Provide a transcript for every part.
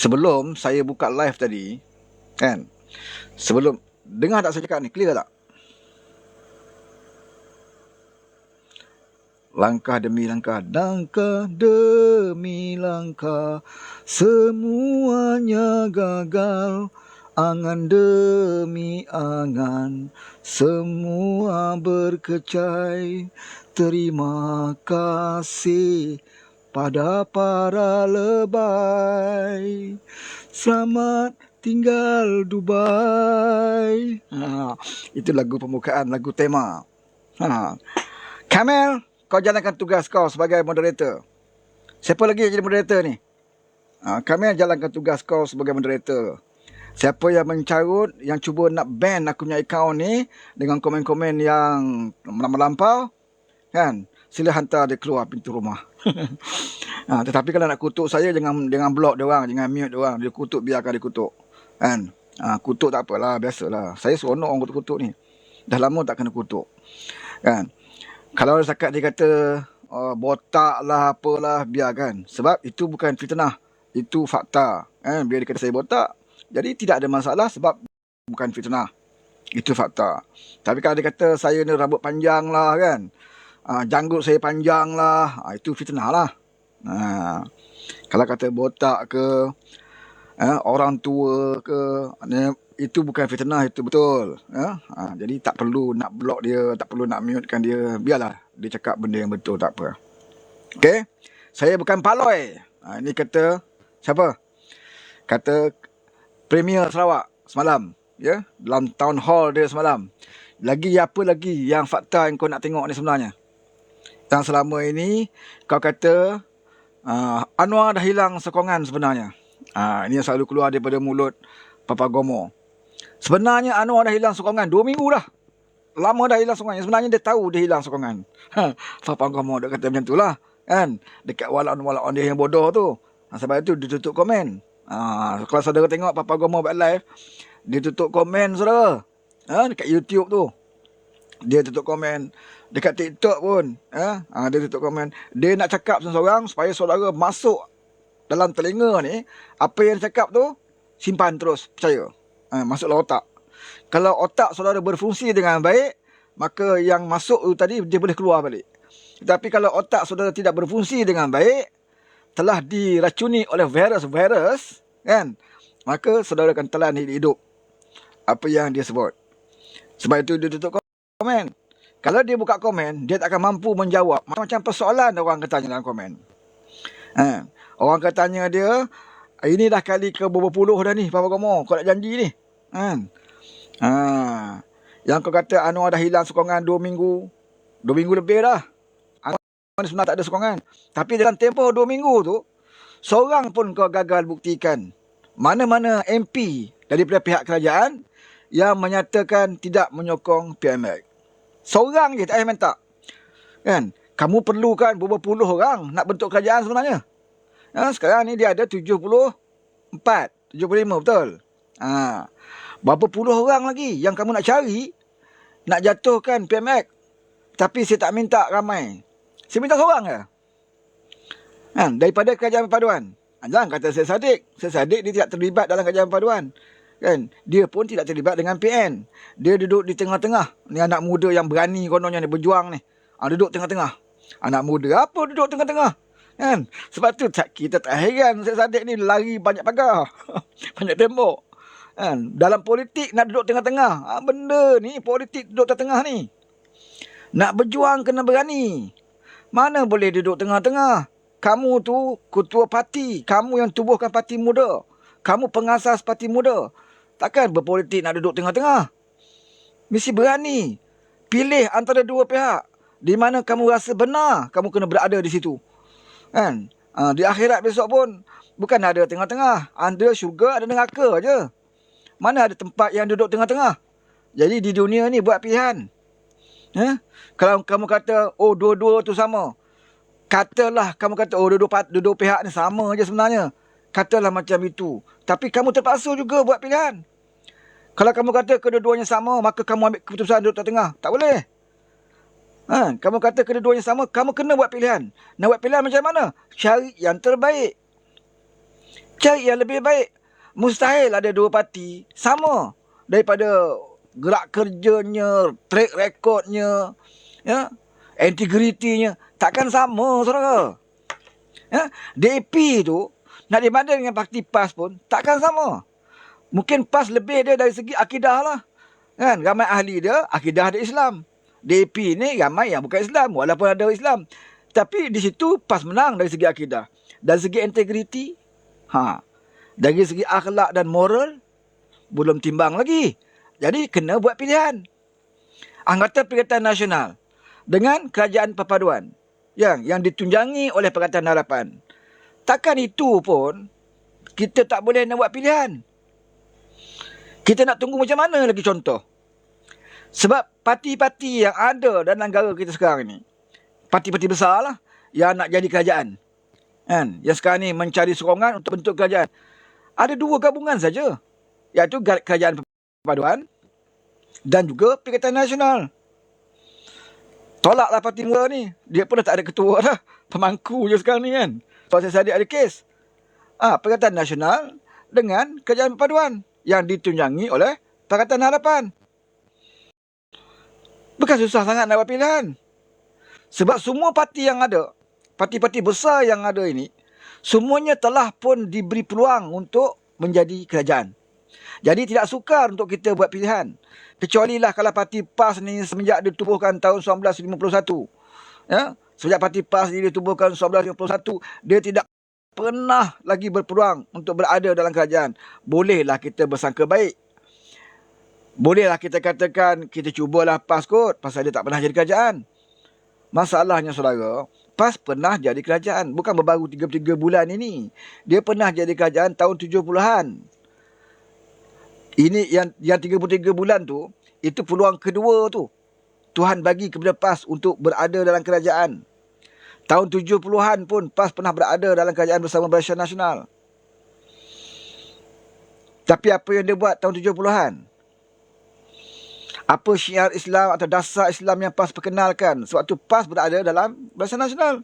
sebelum saya buka live tadi, kan? Sebelum, dengar tak saya cakap ni? Clear tak? Langkah demi langkah, langkah demi langkah, semuanya gagal. Angan demi angan, semua berkecai. Terima kasih pada para lebay. Selamat tinggal Dubai. Itu lagu pembukaan, lagu tema. Kamel, kau jalankan tugas kau sebagai moderator. Siapa lagi yang jadi moderator ni? Kamel jalankan tugas kau sebagai moderator. Siapa yang mencarut, yang cuba nak ban aku punya akaun ni dengan komen-komen yang melampau, kan? Sila hantar dia keluar pintu rumah. Tetapi kalau nak kutuk saya, jangan block dia orang, jangan mute dia orang. Dia kutuk, biarkan dia kutuk. Kan? Kutuk tak apalah, biasalah. Saya seronok orang kutuk-kutuk ni. Dah lama tak kena kutuk. Kan? Kalau setakat dia kata botak lah apalah, biarkan. Sebab itu bukan fitnah, itu fakta. Bila dia kata saya botak, jadi tidak ada masalah sebab bukan fitnah. Itu fakta. Tapi kalau dia kata saya ni rambut panjang lah kan, janggut saya panjang lah, itu fitnah lah. Kalau kata botak ke, orang tua ke, itu bukan fitnah, itu betul. Jadi tak perlu nak block dia, tak perlu nak mutekan dia. Biarlah dia cakap benda yang betul, tak apa. Okay? Saya bukan paloi. Ini kata siapa? Kata Premier Sarawak semalam, ya, dalam town hall dia semalam. Apa lagi yang fakta yang kau nak tengok ni sebenarnya? Yang selama ini kau kata Anwar dah hilang sokongan sebenarnya. Ini yang selalu keluar daripada mulut Papa Gomo. Sebenarnya Anwar dah hilang sokongan 2 minggu dah. Lama dah hilang sokongan. Sebenarnya dia tahu dia hilang sokongan. Papa Gomo dah kata macam tu lah, kan? Dekat walaupun dia yang bodoh tu. Sebab itu dia tutup komen. Kalau saudara tengok Papa Gomo buat live, dia tutup komen, saudara. Dekat YouTube tu dia tutup komen. Dekat TikTok pun dia tutup komen. Dia nak cakap seseorang supaya saudara masuk dalam telinga ni, apa yang dia cakap tu simpan terus, percaya. Masuklah otak. Kalau otak saudara berfungsi dengan baik, maka yang masuk tu tadi dia boleh keluar balik. Tapi kalau otak saudara tidak berfungsi dengan baik, telah diracuni oleh virus, kan? Maka saudara akan telan hidup apa yang dia sebut. Sebab itu dia tutup komen. Kalau dia buka komen, dia tak akan mampu menjawab macam-macam persoalan orang akan tanya dalam komen. Orang akan tanya dia, ini dah kali ke berapa puluh dah ni Papa Gomo, kau nak janji ni. Yang kau kata Anwar dah hilang sokongan 2 minggu. 2 minggu lebih dah. Sebenarnya tak ada sokongan. Tapi dalam tempoh 2 minggu tu, seorang pun kau gagal buktikan mana-mana MP daripada pihak kerajaan yang menyatakan tidak menyokong PMX. Seorang je tak payah minta. Kan? Kamu perlukan berapa puluh orang nak bentuk kerajaan sebenarnya. Sekarang ni dia ada 74, 75, betul? Berapa puluh orang lagi yang kamu nak cari nak jatuhkan PMX. Tapi saya tak minta ramai. Saya minta seorang je. Daripada kerajaan perpaduan. Jangan kata saya Saddiq. Saya Saddiq dia tidak terlibat dalam kerajaan perpaduan. Kan? Dia pun tidak terlibat dengan PN. Dia duduk di tengah-tengah. Ni anak muda yang berani kononnya ni, berjuang ni. Duduk tengah-tengah. Anak muda apa duduk tengah-tengah? Kan? Sebab tu kita tak heran saya Saddiq ni lari banyak pagar. Banyak tembok. Kan? Dalam politik nak duduk tengah-tengah. Benda ni politik duduk tengah ni. Nak berjuang kena berani. Mana boleh duduk tengah-tengah? Kamu tu ketua parti. Kamu yang tubuhkan parti muda. Kamu pengasas parti muda. Takkan berpolitik nak duduk tengah-tengah. Mesti berani. Pilih antara dua pihak. Di mana kamu rasa benar, kamu kena berada di situ. Kan? Di akhirat besok pun, bukan ada tengah-tengah. Ada syurga, ada neraka je. Mana ada tempat yang duduk tengah-tengah? Jadi di dunia ni buat pilihan. Kalau kamu kata, oh dua-dua tu sama. Katalah kamu kata, oh dua-dua pihak ni sama je sebenarnya. Katalah macam itu. Tapi kamu terpaksa juga buat pilihan. Kalau kamu kata kedua-duanya sama, maka kamu ambil keputusan duduk tengah. Tak boleh. Kamu kata kedua-duanya sama, kamu kena buat pilihan. Nak buat pilihan macam mana? Cari yang terbaik. Cari yang lebih baik. Mustahil ada dua parti sama daripada gerak kerjanya, track recordnya, ya, integritinya. Takkan sama, saudara. Ya, DAP tu nak dibanding dengan parti PAS pun takkan sama. Mungkin PAS lebih dia dari segi akidah lah. Kan? Ramai ahli dia, akidah dia Islam. DAP ni ramai yang bukan Islam, walaupun ada Islam. Tapi di situ PAS menang dari segi akidah. Dari segi integriti, dari segi akhlak dan moral, belum timbang lagi. Jadi kena buat pilihan. Anggota Perikatan Nasional dengan Kerajaan Perpaduan yang ditunjangi oleh Pakatan Harapan. Takkan itu pun kita tak boleh nak buat pilihan. Kita nak tunggu macam mana lagi contoh? Sebab parti-parti yang ada dalam negara kita sekarang ni, parti-parti besar lah yang nak jadi kerajaan, kan? Yang sekarang ni mencari sokongan untuk bentuk kerajaan. Ada dua gabungan saja, iaitu Kerajaan Perpaduan dan juga Perikatan Nasional. Tolaklah parti mula ni. Dia pun dah tak ada ketua dah. Pemangku je sekarang ni kan. Pasal Sadiq ada kes. Perikatan Nasional dengan Kerajaan Perpaduan yang ditunjangi oleh Pakatan Harapan. Bukan susah sangat nak buat pilihan. Sebab semua parti yang ada, parti-parti besar yang ada ini, semuanya telah pun diberi peluang untuk menjadi kerajaan. Jadi tidak sukar untuk kita buat pilihan. Kecuali lah kalau parti PAS ni semenjak ditubuhkan tahun 1951. Ya? Sejak parti PAS ini ditubuhkan 1951, dia tidak pernah lagi berpeluang untuk berada dalam kerajaan. Bolehlah kita bersangka baik. Bolehlah kita katakan kita cubalah PAS kot pasal dia tak pernah jadi kerajaan. Masalahnya saudara, PAS pernah jadi kerajaan. Bukan baru 3 bulan ini. Dia pernah jadi kerajaan tahun 70-an. Ini yang 33 bulan tu, itu peluang kedua tu. Tuhan bagi kepada PAS untuk berada dalam kerajaan. Tahun 70-an pun PAS pernah berada dalam kerajaan bersama Barisan Nasional. Tapi apa yang dia buat tahun 70-an? Apa syiar Islam atau dasar Islam yang PAS perkenalkan sewaktu PAS berada dalam Barisan Nasional?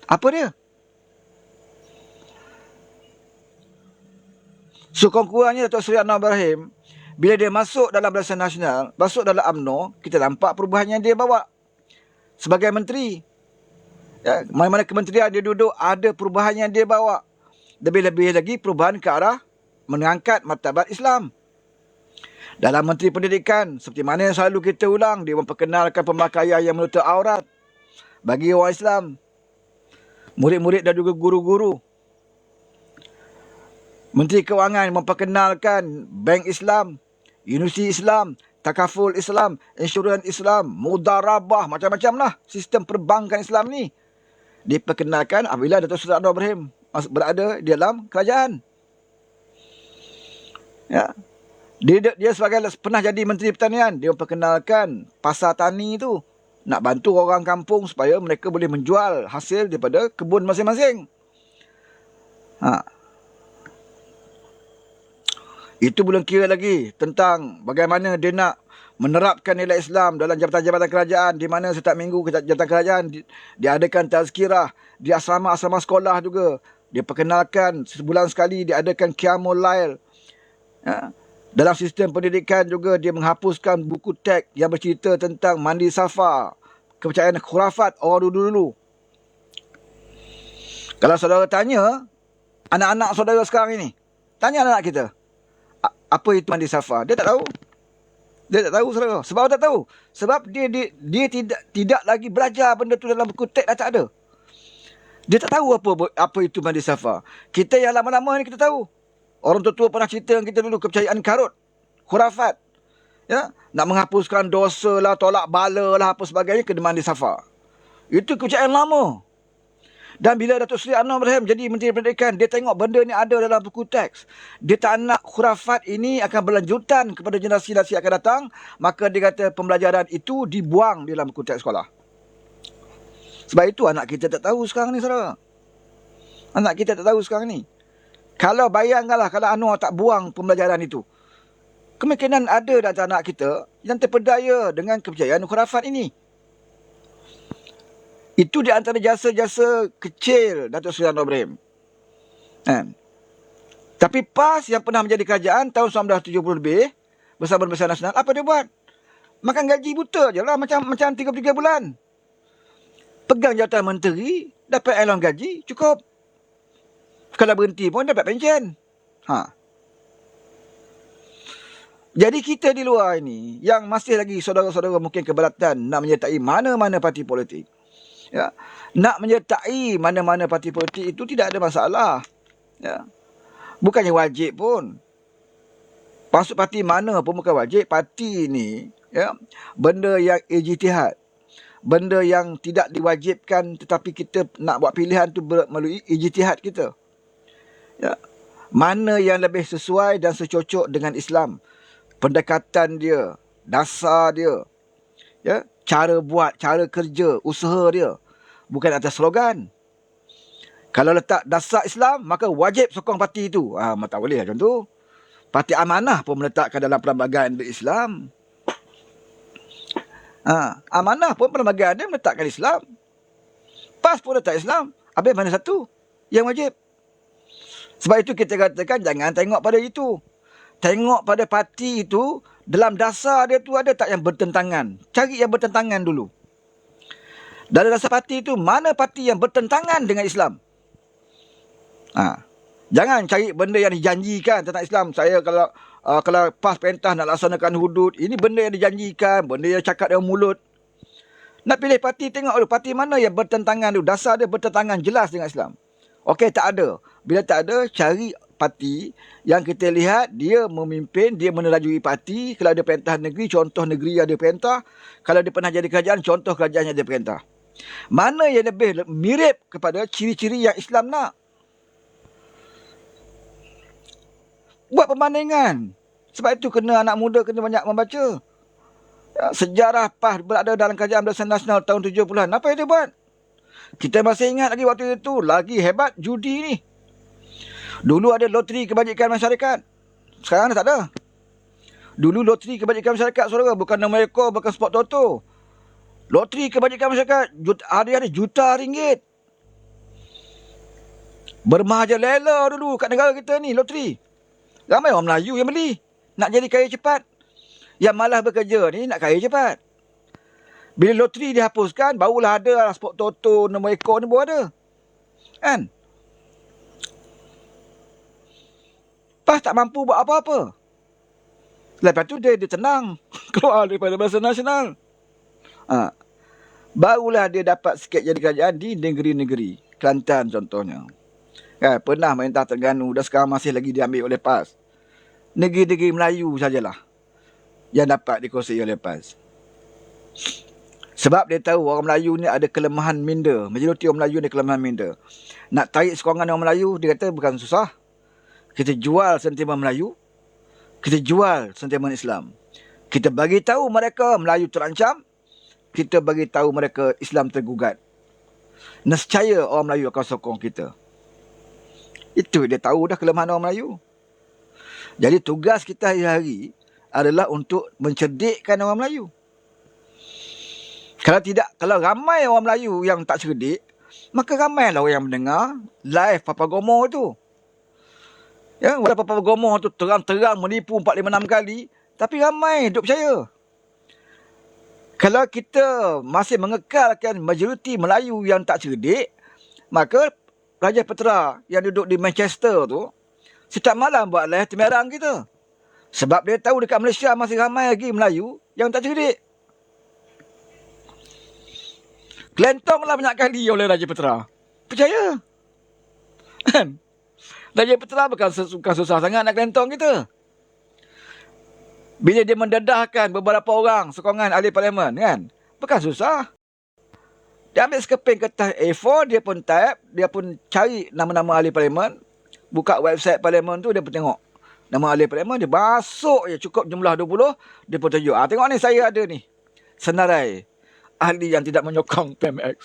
Apa dia? Sekurang-kurangnya Datuk Seri Anwar Ibrahim, bila dia masuk dalam Barisan Nasional, masuk dalam UMNO, kita nampak perubahan yang dia bawa sebagai menteri. Ya, mana-mana kementerian dia duduk, ada perubahan yang dia bawa. Lebih-lebih lagi perubahan ke arah mengangkat martabat Islam. Dalam Menteri Pendidikan, seperti mana yang selalu kita ulang, dia memperkenalkan pemakaian yang menutup aurat bagi orang Islam, murid-murid dan juga guru-guru. Menteri Kewangan memperkenalkan Bank Islam, Universiti Islam, Takaful Islam, Insurans Islam, Mudarabah, macam-macam lah sistem perbankan Islam ni. Diperkenalkan apabila Datuk Seri Anwar Ibrahim berada di dalam kerajaan. Ya. Dia sebagai pernah jadi Menteri Pertanian, dia memperkenalkan pasar tani tu. Nak bantu orang kampung supaya mereka boleh menjual hasil daripada kebun masing-masing. Itu belum kira lagi tentang bagaimana dia nak menerapkan nilai Islam dalam jabatan-jabatan kerajaan, di mana setiap minggu jabatan kerajaan diadakan tazkirah, di asrama-asrama sekolah juga. Dia perkenalkan sebulan sekali diadakan Qiyamul Lail. Ya. Dalam sistem pendidikan juga dia menghapuskan buku teks yang bercerita tentang mandi safa, kepercayaan khurafat orang dulu-dulu. Kalau saudara tanya anak-anak saudara sekarang ini, tanya anak kita, apa itu mandi safa? Dia tak tahu. Dia tak tahu, saudara. Sebab tak tahu. Sebab dia tidak lagi belajar benda tu dalam buku teks, dah tak ada. Dia tak tahu apa itu mandi safa. Kita yang lama-lama ni kita tahu. Orang tua pernah cerita dengan kita dulu kepercayaan karut, khurafat. Ya, nak menghapuskan dosa lah, tolak bala lah, apa sebagainya, kena mandi safa. Itu kepercayaan lama. Dan bila Datuk Seri Anwar Ibrahim jadi Menteri Pendidikan, dia tengok benda ni ada dalam buku teks. Dia tak nak khurafat ini akan berlanjutan kepada generasi-generasi akan datang. Maka dia kata pembelajaran itu dibuang di dalam buku teks sekolah. Sebab itu anak kita tak tahu sekarang ni, saudara. Anak kita tak tahu sekarang ni. Kalau bayangkanlah kalau Anwar tak buang pembelajaran itu, kemungkinan ada di antara anak kita yang terpedaya dengan kepercayaan khurafat ini. Itu di antara jasa-jasa kecil Datuk Seri Anwar Ibrahim. Kan? Tapi PAS yang pernah menjadi kerajaan tahun 1970 lebih, bersama Barisan Nasional, apa dia buat? Makan gaji buta je lah, macam 3 bulan. Pegang jawatan menteri, dapat allowance gaji, cukup. Kalau berhenti pun dapat pension. Jadi kita di luar ini, yang masih lagi saudara-saudara mungkin keberatan nak menyertai mana-mana parti politik. Ya. Nak menyertai mana-mana parti politik itu tidak ada masalah. Ya. Bukannya wajib pun. Masuk parti mana pun bukan wajib. Parti ni, ya, benda yang ijtihad. Benda yang tidak diwajibkan tetapi kita nak buat pilihan tu melalui ijtihad kita. Ya. Mana yang lebih sesuai dan secocok dengan Islam. Pendekatan dia, dasar dia, ya, cara buat, cara kerja, usaha dia. Bukan atas slogan. Kalau letak dasar Islam, maka wajib sokong parti itu. Tak boleh macam tu. Parti Amanah pun meletakkan dalam perlembagaan Islam. Amanah pun perlembagaan dia meletakkan Islam. PAS pun letak Islam. Habis mana satu yang wajib? Sebab itu kita katakan jangan tengok pada itu. Tengok pada parti itu, dalam dasar dia tu ada tak yang bertentangan. Cari yang bertentangan dulu. Dalam dasar parti itu, mana parti yang bertentangan dengan Islam? Jangan cari benda yang dijanjikan tentang Islam. Saya kalau PAS perintah nak laksanakan hudud, ini benda yang dijanjikan, benda yang cakap dengan mulut. Nak pilih parti, tengok dulu parti mana yang bertentangan dulu. Dasar dia bertentangan jelas dengan Islam. Okey, tak ada. Bila tak ada, cari parti yang kita lihat dia memimpin, dia menerajui parti. Kalau ada perintah negeri, contoh negeri yang dia perintah. Kalau dia pernah jadi kerajaan, contoh kerajaan yang dia perintah. Mana yang lebih mirip kepada ciri-ciri yang Islam nak? Buat perbandingan. Sebab itu kena anak muda kena banyak membaca. Sejarah PAS berada dalam kerajaan Barisan Nasional tahun 70-an. Apa yang dia buat? Kita masih ingat lagi waktu itu, lagi hebat judi ni. Dulu ada loteri kebajikan masyarakat. Sekarang dah tak ada. Dulu loteri kebajikan masyarakat, saudara, bukan nama ekor, bukan sport toto. Loteri kebajikan masyarakat, hari-hari juta ringgit. Bermahajalela dulu kat negara kita ni, loteri. Ramai orang Melayu yang beli. Nak jadi kaya cepat. Yang malas bekerja ni nak kaya cepat. Bila loteri dihapuskan, barulah ada sport toto, nama ekor ni baru ada. Kan? PAS tak mampu buat apa-apa. Lepas tu dia tenang. Keluar daripada Barisan Nasional. Barulah dia dapat sikit jadi kerajaan di negeri-negeri. Kelantan contohnya. Pernah merintah Terengganu dan sekarang masih lagi diambil oleh PAS. Negeri-negeri Melayu sajalah yang dapat dikuasai oleh PAS. Sebab dia tahu orang Melayu ni ada kelemahan minda. Majoriti orang Melayu ni kelemahan minda. Nak tarik sokongan orang Melayu, dia kata bukan susah. Kita jual sentimen Melayu. Kita jual sentimen Islam. Kita bagi tahu mereka Melayu terancam. Kita bagi tahu mereka Islam tergugat. Nescaya orang Melayu akan sokong kita. Itu dia tahu dah kelemahan orang Melayu. Jadi tugas kita hari-hari adalah untuk mencerdikkan orang Melayu. Kalau ramai orang Melayu yang tak cerdik, maka ramailah orang yang mendengar live Papa Gomo tu. Ya, walaupun Papa Gomo tu terang-terang menipu 4-5-6 kali, tapi ramai duk percaya. Kalau kita masih mengekalkan majoriti Melayu yang tak cerdik, maka Raja Putra yang duduk di Manchester tu, setiap malam buat live temerang kita. Sebab dia tahu dekat Malaysia masih ramai lagi Melayu yang tak cerdik. Kelentonglah banyak kali oleh Raja Putra. Percaya? Kan? Raja Putra bukan susah sangat nak kelentong kita. Bila dia mendedahkan beberapa orang sokongan ahli parlimen, kan? Bukan susah. Dia ambil sekeping kertas A4, dia pun type, dia pun cari nama-nama ahli parlimen, buka website parlimen tu, dia pun tengok nama ahli parlimen, dia masuk je cukup jumlah 20, dia pun tunjuk. Tengok ni, saya ada ni senarai ahli yang tidak menyokong PMX.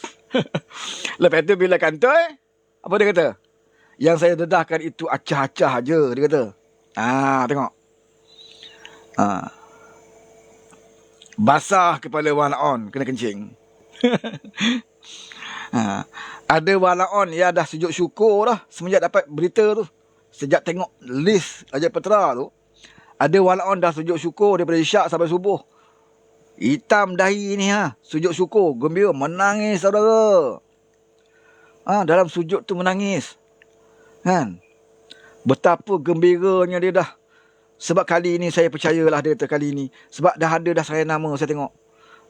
Lepas tu bila kantoi, apa dia kata? Yang saya dedahkan itu acah-acah je, dia kata. Tengok. Basah kepala walaon, kena kencing. Ada walaon yang dah sujud syukur dah semenjak dapat berita tu. sejak tengok list Raja Petera tu, ada walaupun dah sujud syukur daripada isyak sampai subuh. Hitam dahi ni sujud syukur, gembira, menangis saudara. Dalam sujud tu menangis. Kan? Betapa gembiranya dia dah. Sebab kali ni saya percayalah dia kata kali ni. Sebab dah ada dah saya nama saya tengok.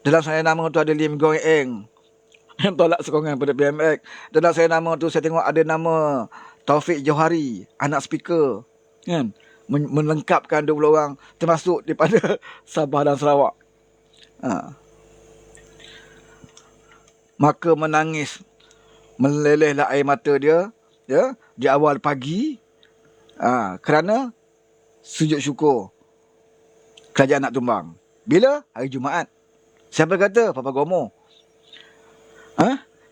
Dalam saya nama tu ada Lim Goeng Eng yang tolak sokongan pada BMX. Dalam saya nama tu saya tengok ada nama Taufik Johari, anak speaker. Kan? Melengkapkan 20 orang termasuk daripada Sabah dan Sarawak. Maka menangis, melelehlah air mata dia, di awal pagi, kerana sujud syukur kerajaan nak tumbang. Bila? Hari Jumaat. Siapa kata? Papa Gomo.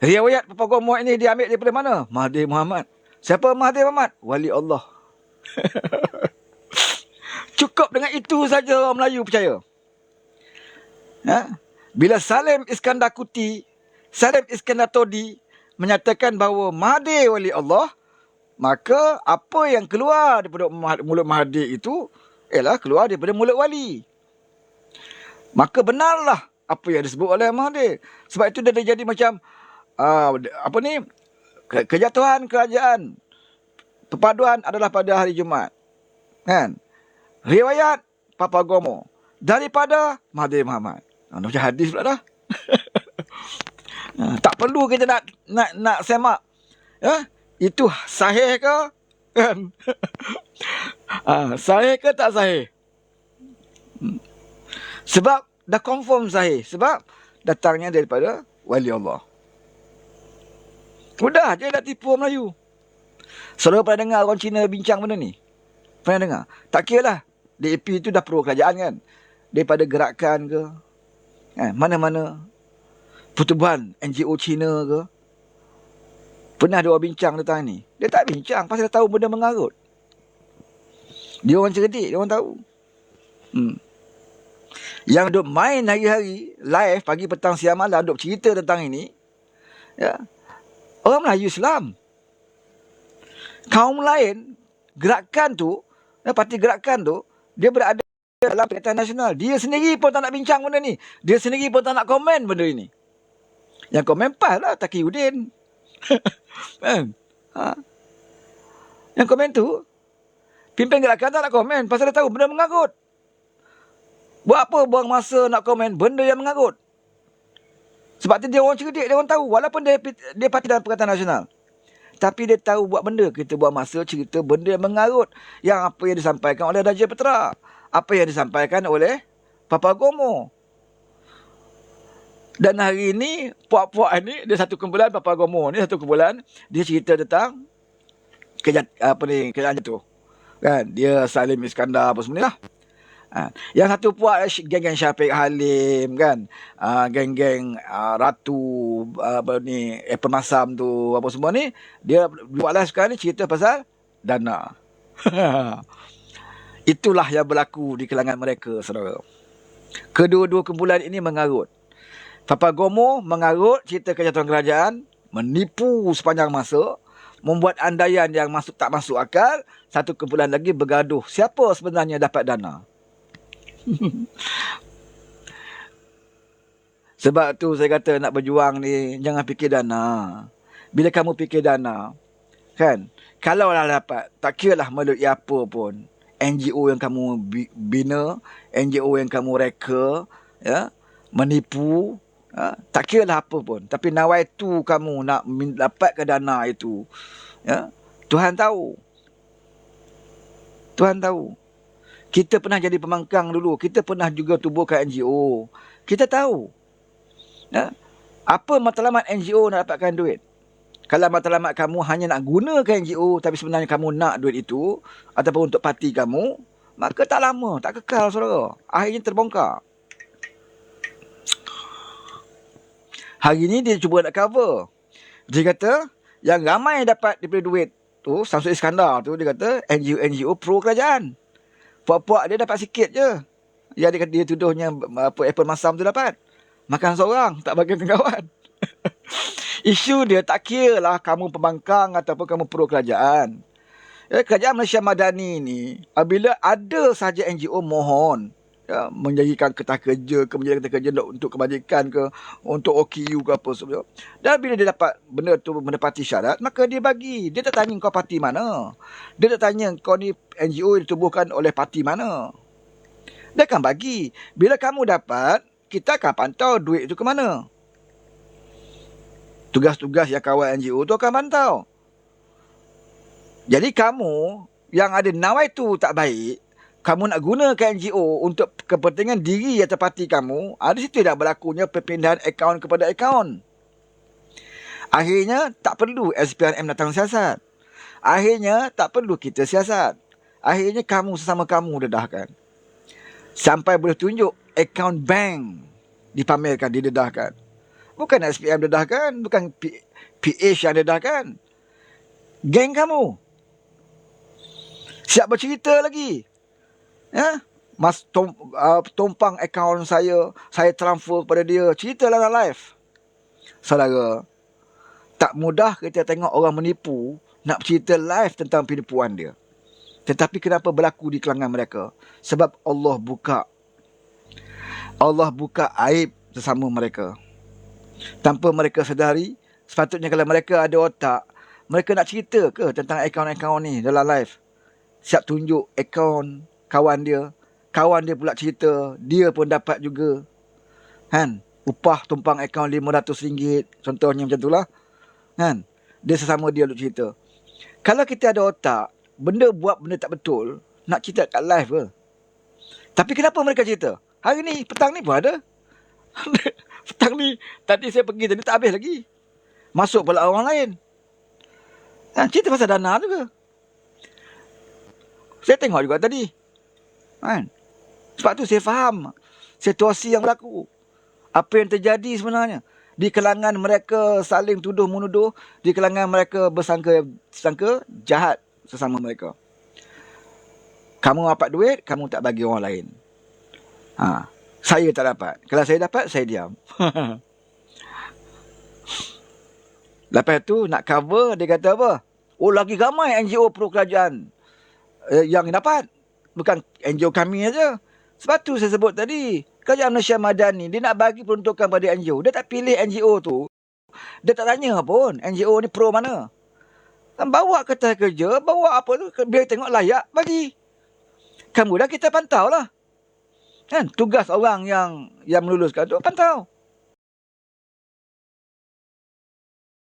Riwayat Papa Gomo ini diambil daripada mana? Mahathir Mohamad. Siapa Mahathir Mohamad? Wali Allah. Cukup dengan itu saja orang Melayu percaya. Bila Salim Iskandar Todi menyatakan bahawa Mahathir wali Allah, maka apa yang keluar daripada mulut Mahathir itu ialah keluar daripada mulut wali. Maka benarlah apa yang disebut oleh Mahathir. Sebab itu dia jadi macam kejatuhan kerajaan perpaduan adalah pada hari Jumaat. Kan? Riwayat Papa Gomo daripada Mahathir Mohamad. Macam hadis pula dah. Tak perlu kita nak semak. Itu sahih ke? Kan? Sahih ke tak sahih? Sebab dah confirm sahih. Sebab datangnya daripada wali Allah. Mudah je nak tipu orang Melayu. Saudara pernah dengar orang Cina bincang benda ni? Pernah dengar? Tak kira lah. DAP tu dah pro kerajaan kan? Daripada gerakan ke? Mana-mana pertubuhan NGO Cina ke? Pernah dia orang bincang tentang ni? Dia tak bincang pasal dia tahu benda mengarut. Dia orang cerdik, dia orang tahu. Yang duk main hari-hari, live, pagi, petang, siang, malam, duk cerita tentang ini, orang Melayu Islam. Kaum lain, gerakan tu, parti gerakan tu, dia berada dalam Perikatan Nasional. Dia sendiri pun tak nak bincang benda ni. Dia sendiri pun tak nak komen benda ini. Yang komen PAS lah, Taqiyuddin. Yang komen tu, pimpin gerakan tak nak komen pasal dia tahu benda mengarut. Buat apa buang masa nak komen benda yang mengarut? Sebab tu dia orang cerdik, dia orang tahu. Walaupun dia parti dalam Perikatan Nasional. Tapi dia tahu buat benda. Kita buat masa cerita benda yang mengarut. Yang apa yang disampaikan oleh Raja Petera. Apa yang disampaikan oleh Papa Gomo. Dan hari ini, puak-puak ni, dia satu kumpulan, Papa Gomo ni satu kumpulan, dia cerita tentang kejadian tu. Kan? Dia Salim Iskandar apa semua ni lah. Yang satu puak geng-geng Syafiq Halim kan, geng-geng Ratu Apple Masam tu apa semua ni, dia buatlah sekarang ni cerita pasal dana. Itulah yang berlaku di kalangan mereka, saudara. Kedua-dua kumpulan ini mengarut. Papa Gomo mengarut cerita kejatuhan kerajaan, menipu sepanjang masa, membuat andaian yang tak masuk akal. Satu kumpulan lagi bergaduh siapa sebenarnya dapat dana. Sebab tu saya kata nak berjuang ni jangan fikir dana. Bila kamu fikir dana, kan, kalau lah dapat, tak kira lah melalui apa pun, NGO yang kamu bina, NGO yang kamu reka, menipu, tak kira lah apa pun, tapi nawaitu kamu nak dapatkan dana itu, Tuhan tahu. Tuhan tahu. Kita pernah jadi pembangkang dulu. Kita pernah juga tubuhkan NGO. Kita tahu. Apa matlamat NGO nak dapatkan duit? Kalau matlamat kamu hanya nak gunakan NGO, tapi sebenarnya kamu nak duit itu, ataupun untuk parti kamu, maka tak lama, tak kekal, saudara. Akhirnya terbongkar. Hari ni dia cuba nak cover. Dia kata, yang ramai dapat daripada duit tu, Samsul Iskandar tu, dia kata, NGO pro kerajaan. Puak-puak dia dapat sikit je. Yang dia tuduhnya Apple Masam tu dapat. Makan seorang, tak bagi kawan. Isu dia tak kira lah kamu pembangkang ataupun kamu pro kerajaan. Kerajaan Malaysia Madani ni, apabila ada sahaja NGO mohon menjanjikan kertas kerja ke, menjanjikan kertas kerja untuk kebajikan ke, untuk OKU ke apa semua. Dan bila dia dapat benda tu menepati syarat, maka dia bagi. Dia tak tanya kau parti mana. Dia tak tanya kau ni NGO ditubuhkan oleh parti mana. Dia akan bagi. Bila kamu dapat, kita akan pantau duit itu ke mana. Tugas-tugas yang kawal NGO tu akan pantau. Jadi kamu yang ada nawaitu tak baik, kamu nak gunakan NGO untuk kepentingan diri atau parti kamu, di situ dah berlakunya perpindahan akaun kepada akaun. Akhirnya tak perlu SPRM datang siasat. Akhirnya tak perlu kita siasat. Akhirnya kamu sesama kamu dedahkan. Sampai boleh tunjuk akaun bank dipamerkan, didedahkan. Bukan SPM dedahkan, bukan PH yang dedahkan. Geng kamu siap bercerita lagi. Mas tumpang akaun saya transfer pada dia. Cerita dalam live. Saudara, tak mudah kita tengok orang menipu nak cerita live tentang penipuan dia. Tetapi kenapa berlaku di kalangan mereka? Sebab Allah buka aib sesama mereka. Tanpa mereka sedari, sepatutnya kalau mereka ada otak, mereka nak cerita ke tentang akaun-akaun ni dalam live. Siap tunjuk akaun kawan dia pula cerita, dia pun dapat juga. Upah tumpang akaun RM500, contohnya macam itulah. Dia sesama dia duk cerita. Kalau kita ada otak, buat benda tak betul, nak cerita kat live ke? Tapi kenapa mereka cerita? Hari ni, petang ni pun ada. Petang ni, tadi saya pergi tadi tak habis lagi. Masuk pula orang lain. Cerita pasal dana juga. Saya tengok juga tadi. Sebab tu saya faham situasi yang berlaku. Apa yang terjadi sebenarnya. Di kalangan mereka saling tuduh-menuduh. Di kalangan mereka bersangka jahat sesama mereka. Kamu dapat duit, kamu tak bagi orang lain. Saya tak dapat. Kalau saya dapat, saya diam. Lepas tu nak cover, dia kata apa? Oh, lagi ramai NGO pro kerajaan yang dapat. Bukan NGO kami aja. Sebab tu saya sebut tadi, Kerajaan Malaysia Madani, dia nak bagi peruntukan pada NGO. Dia tak pilih NGO tu. Dia tak tanya pun NGO ni pro mana. Bawa kertas kerja, bawa apa tu, biar tengok layak, bagi. Kemudian kita pantau lah. Tugas orang yang meluluskan tu, pantau.